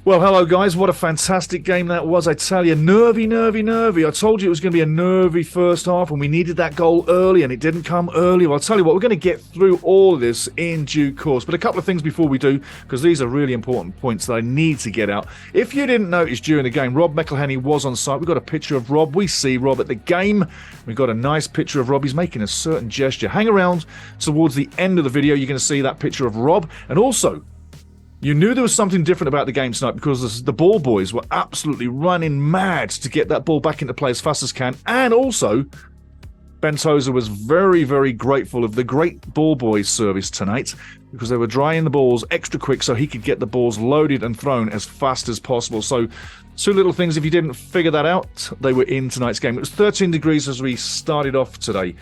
Well, hello guys, what a fantastic game that was. I tell you, nervy. I told you it was going to be a nervy first half and we needed that goal early and it didn't come early. Well, I'll tell you what, we're going to get through all of this in due course. But a couple of things before we do, because these are really important points that I need to get out. If you didn't notice during the game, Rob McElhenney was on site. We've got a picture of Rob. We see Rob at the game. We've got a nice picture of Rob. He's making a certain gesture. Hang around towards the end of the video. You're going to see that picture of Rob. And also, you knew there was something different about the game tonight because the ball boys were absolutely running mad to get that ball back into play as fast as can. And also, Ben Tozer was very grateful of the great ball boys service tonight because they were drying the balls extra quick so he could get the balls loaded and thrown as fast as possible. So, two little things, if you didn't figure that out, they were in tonight's game. It was 13 degrees as we started off today.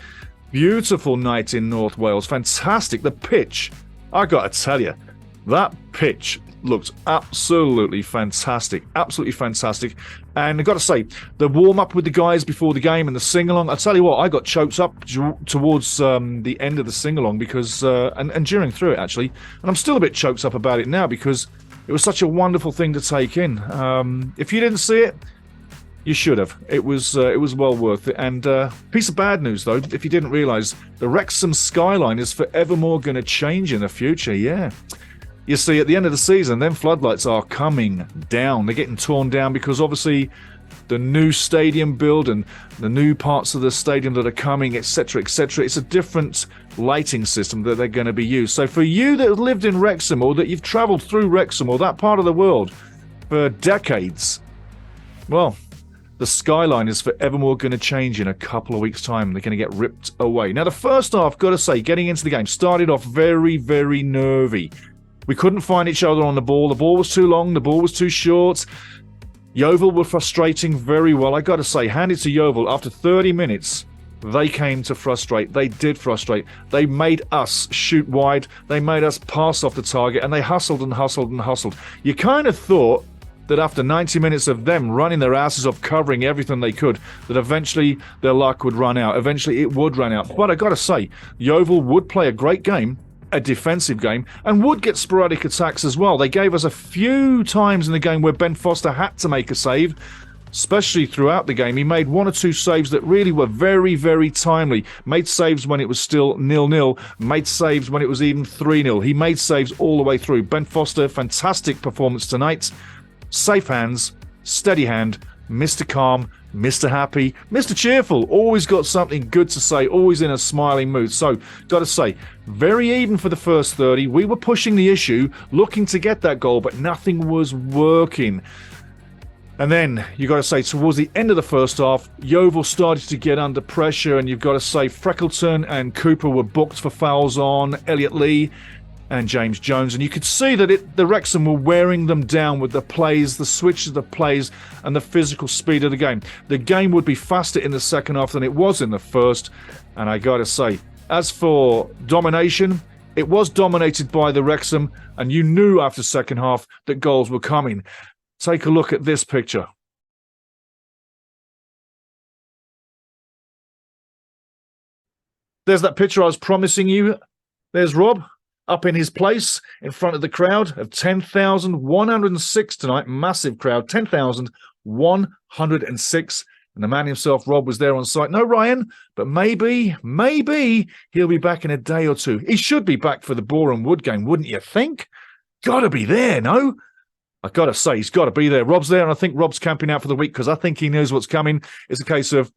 Beautiful night in North Wales. Fantastic. The pitch, I got to tell you, that pitch looked absolutely fantastic. Absolutely fantastic. And I've got to say, the warm-up with the guys before the game and the sing-along, I'll tell you what, I got choked up towards the end of the sing-along because, and during through it actually, and I'm still a bit choked up about it now because it was such a wonderful thing to take in. If you didn't see it, you should have. It was well worth it. And piece of bad news, though, if you didn't realise, the Wrexham skyline is forevermore going to change in the future, yeah. You see, at the end of the season, them floodlights are coming down. They're getting torn down because obviously the new stadium build and the new parts of the stadium that are coming, etc., etc. It's a different lighting system that they're going to be used. So for you that have lived in Wrexham or that you've travelled through Wrexham or that part of the world for decades, well, the skyline is forevermore going to change in a couple of weeks' time. They're going to get ripped away. Now, the first half, got to say, getting into the game, started off very nervy. We couldn't find each other on the ball. The ball was too long. The ball was too short. Yeovil were frustrating very well. I got to say, hand it to Yeovil. After 30 minutes, they came to frustrate. They did frustrate. They made us shoot wide. They made us pass off the target. And they hustled. You kind of thought that after 90 minutes of them running their asses off, covering everything they could, that eventually their luck would run out. Eventually it would run out. But I got to say, Yeovil would play a great game, a defensive game, and would get sporadic attacks as well. They gave us a few times in the game where Ben Foster had to make a save, especially throughout the game. He made one or two saves that really were very timely. Made saves when it was still 0-0. Made saves when it was even 3-0. He made saves all the way through. Ben Foster, fantastic performance tonight. Safe hands, steady hand, Mr. Calm, Mr. Happy, Mr. Cheerful, always got something good to say, always in a smiling mood. So, got to say, very even for the first 30. We were pushing the issue, looking to get that goal, but nothing was working. And then, you got to say, towards the end of the first half, Yeovil started to get under pressure, and you've got to say, Freckleton and Cooper were booked for fouls on Elliot Lee and James Jones, and you could see that the Wrexham were wearing them down with the plays, the switches of the plays, and the physical speed of the game. The game would be faster in the second half than it was in the first, and I gotta say, as for domination, it was dominated by the Wrexham, and you knew after second half that goals were coming. Take a look at this picture. There's that picture I was promising you. There's Rob, up in his place in front of the crowd of 10,106 tonight. Massive crowd, 10,106. And the man himself, Rob, was there on site. No Ryan, but maybe he'll be back in a day or two. He should be back for the Boreham Wood game, wouldn't you think? Gotta be there, no? I gotta say, he's got to be there. Rob's there, and I think Rob's camping out for the week because I think he knows what's coming. It's a case of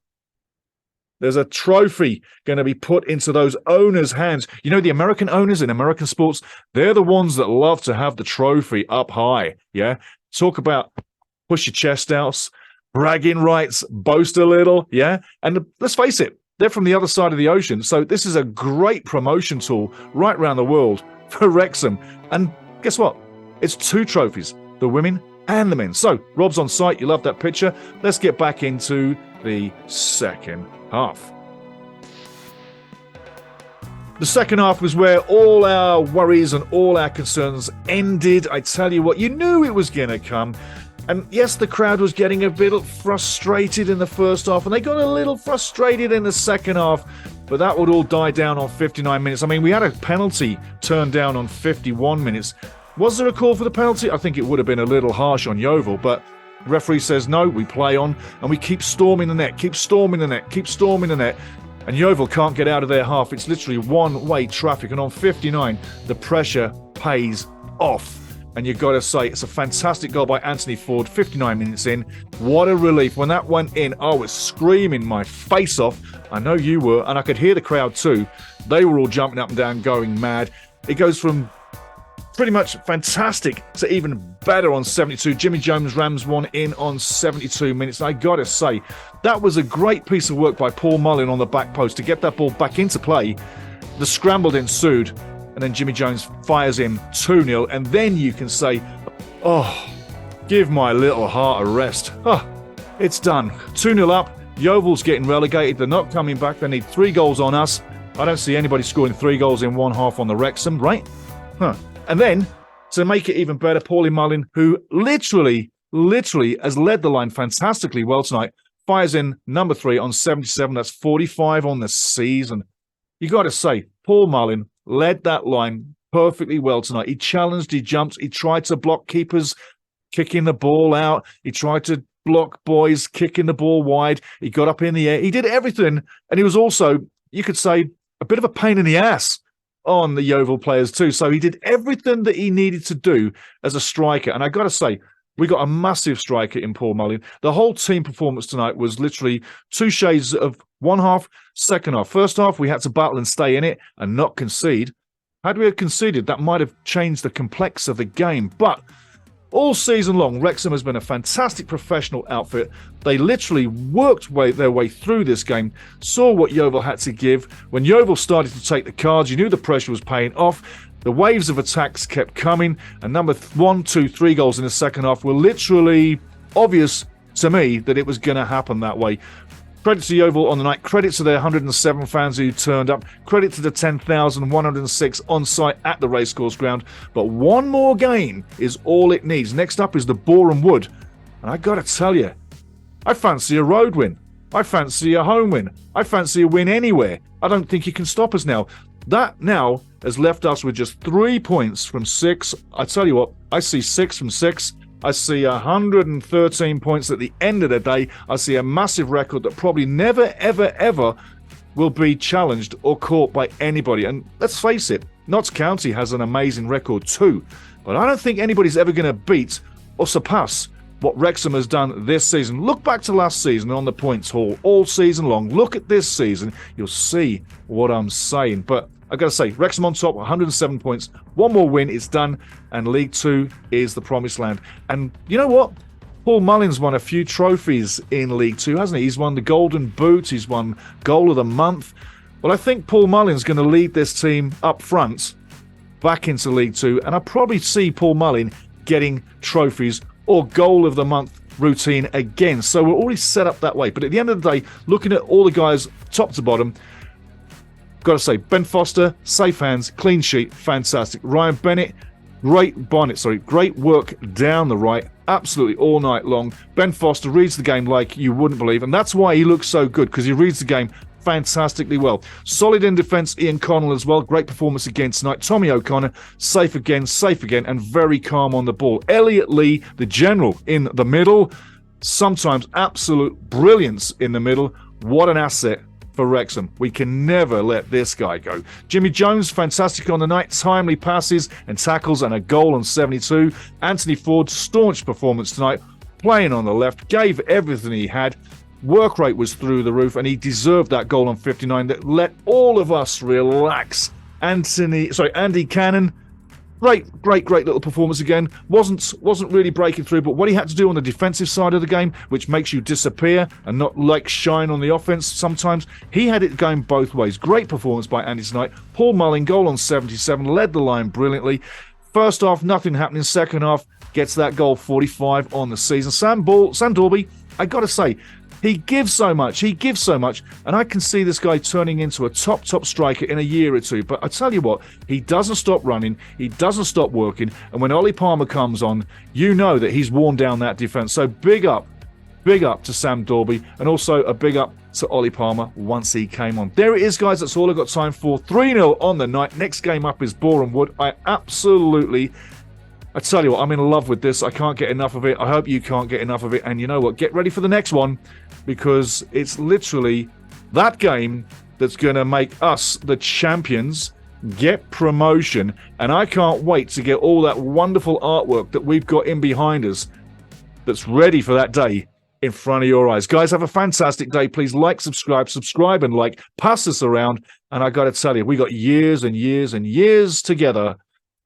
there's a trophy going to be put into those owners' hands. You know, the American owners in American sports, they're the ones that love to have the trophy up high, yeah? Talk about push your chest out, bragging rights, boast a little, yeah? And let's face it, they're from the other side of the ocean, so this is a great promotion tool right around the world for Wrexham. And guess what? It's 2 trophies, the women and the men. So, Rob's on site. You love that picture. Let's get back into the second half. The second half was where all our worries and all our concerns ended. I tell you what, you knew it was going to come. And yes, the crowd was getting a bit frustrated in the first half, and they got a little frustrated in the second half, but that would all die down on 59 minutes. I mean, we had a penalty turned down on 51 minutes. Was there a call for the penalty? I think it would have been a little harsh on Yeovil, but the referee says no, we play on, and we keep storming the net, keep storming the net, keep storming the net. And Yeovil can't get out of their half. It's literally one-way traffic. And on 59, the pressure pays off. And you've got to say, it's a fantastic goal by Anthony Ford, 59 minutes in. What a relief. When that went in, I was screaming my face off. I know you were, and I could hear the crowd too. They were all jumping up and down, going mad. It goes from pretty much fantastic to even better on 72. Jimmy Jones rams one in on 72 minutes. And I got to say, that was a great piece of work by Paul Mullin on the back post to get that ball back into play. The scramble ensued, and then Jimmy Jones fires in 2-0. And then you can say, oh, give my little heart a rest. Oh, it's done. 2-0 up. Yeovil's getting relegated. They're not coming back. They need 3 goals on us. I don't see anybody scoring 3 goals in one half on the Wrexham, right? And then, to make it even better, Paulie Mullin, who literally has led the line fantastically well tonight, fires in number 3 on 77. That's 45 on the season. You got to say, Paul Mullin led that line perfectly well tonight. He challenged, he jumped, he tried to block keepers kicking the ball out. He tried to block boys kicking the ball wide. He got up in the air. He did everything. And he was also, you could say, a bit of a pain in the ass on the Yeovil players too. So he did everything that he needed to do as a striker. And I got to say, we got a massive striker in Paul Mullin. The whole team performance tonight was literally 2 shades of one half, second half. First half, we had to battle and stay in it and not concede. Had we conceded, that might have changed the complex of the game. But all season long, Wrexham has been a fantastic professional outfit. They literally worked their way through this game, saw what Yeovil had to give. When Yeovil started to take the cards, you knew the pressure was paying off. The waves of attacks kept coming, and number 1, 2, 3 goals in the second half were literally obvious to me that it was going to happen that way. Credit to Yeovil on the night. Credit to their 107 fans who turned up. Credit to the 10,106 on site at the racecourse ground. But one more game is all it needs. Next up is the Boreham Wood. And I got to tell you, I fancy a road win. I fancy a home win. I fancy a win anywhere. I don't think you can stop us now. That now has left us with just 3 points from 6. I tell you what, I see 6 from 6. I see 113 points at the end of the day. I see a massive record that probably never, ever, ever will be challenged or caught by anybody. And let's face it, Notts County has an amazing record too. But I don't think anybody's ever going to beat or surpass what Wrexham has done this season. Look back to last season on the points haul all season long. Look at this season. You'll see what I'm saying. But I've got to say, Wrexham on top, 107 points. One more win, it's done, and League 2 is the promised land. And you know what? Paul Mullin's won a few trophies in League 2, hasn't he? He's won the Golden Boot, he's won Goal of the Month. Well, I think Paul Mullin's going to lead this team up front back into League 2, and I probably see Paul Mullin getting trophies or Goal of the Month routine again. So we're already set up that way. But at the end of the day, looking at all the guys top to bottom, got to say, Ben Foster, safe hands, clean sheet, fantastic. Ryan Bennett, great work down the right, absolutely all night long. Ben Foster reads the game like you wouldn't believe, and that's why he looks so good, because he reads the game fantastically well. Solid in defence, Ian Connell as well. Great performance again tonight. Tommy O'Connor, safe again, and very calm on the ball. Elliot Lee, the general in the middle. Sometimes absolute brilliance in the middle. What an asset for Wrexham. We can never let this guy go. Jimmy Jones, fantastic on the night. Timely passes and tackles and a goal on 72. Anthony Ford, staunch performance tonight. Playing on the left, gave everything he had. Work rate was through the roof, and he deserved that goal on 59 that let all of us relax. Andy Cannon, great little performance again. Wasn't really breaking through, but what he had to do on the defensive side of the game, which makes you disappear and not like shine on the offense sometimes, he had it going both ways. Great performance by Andy tonight. Paul Mullin, goal on 77, led the line brilliantly. First half, nothing happening. Second half, gets that goal, 45 on the season. Sam Dalby, I got to say, he gives so much, and I can see this guy turning into a top striker in a year or two. But I tell you what, he doesn't stop running, he doesn't stop working, and when Ollie Palmer comes on, you know that he's worn down that defence. So big up to Sam Dalby, and also a big up to Ollie Palmer once he came on. There it is, guys, that's all I've got time for. 3-0 on the night. Next game up is Boreham Wood. I absolutely I tell you what, I'm in love with this. I can't get enough of it. I hope you can't get enough of it. And you know what? Get ready for the next one, because it's literally that game that's going to make us the champions, get promotion. And I can't wait to get all that wonderful artwork that we've got in behind us that's ready for that day in front of your eyes. Guys, have a fantastic day. Please like, subscribe and like. Pass this around. And I got to tell you, we got years and years and years together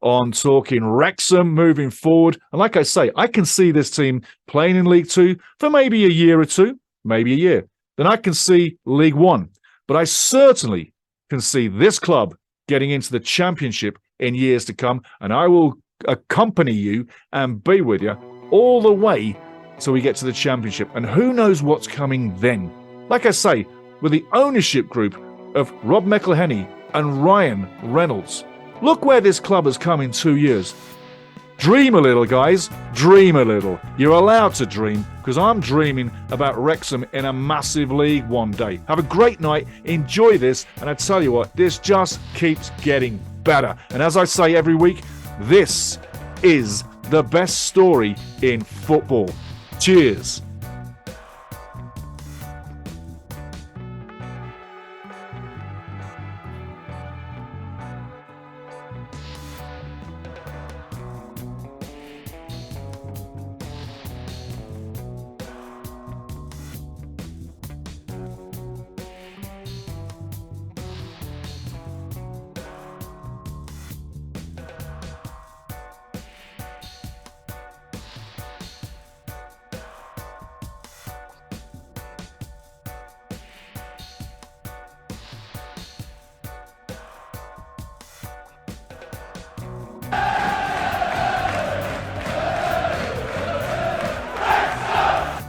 on talking Wrexham moving forward. And like I say, I can see this team playing in League Two for maybe a year or two, maybe a year. Then I can see League One. But I certainly can see this club getting into the Championship in years to come. And I will accompany you and be with you all the way till we get to the Championship. And who knows what's coming then? Like I say, with the ownership group of Rob McElhenney and Ryan Reynolds, look where this club has come in 2 years. Dream a little, guys. Dream a little. You're allowed to dream, because I'm dreaming about Wrexham in a massive league one day. Have a great night. Enjoy this. And I tell you what, this just keeps getting better. And as I say every week, this is the best story in football. Cheers.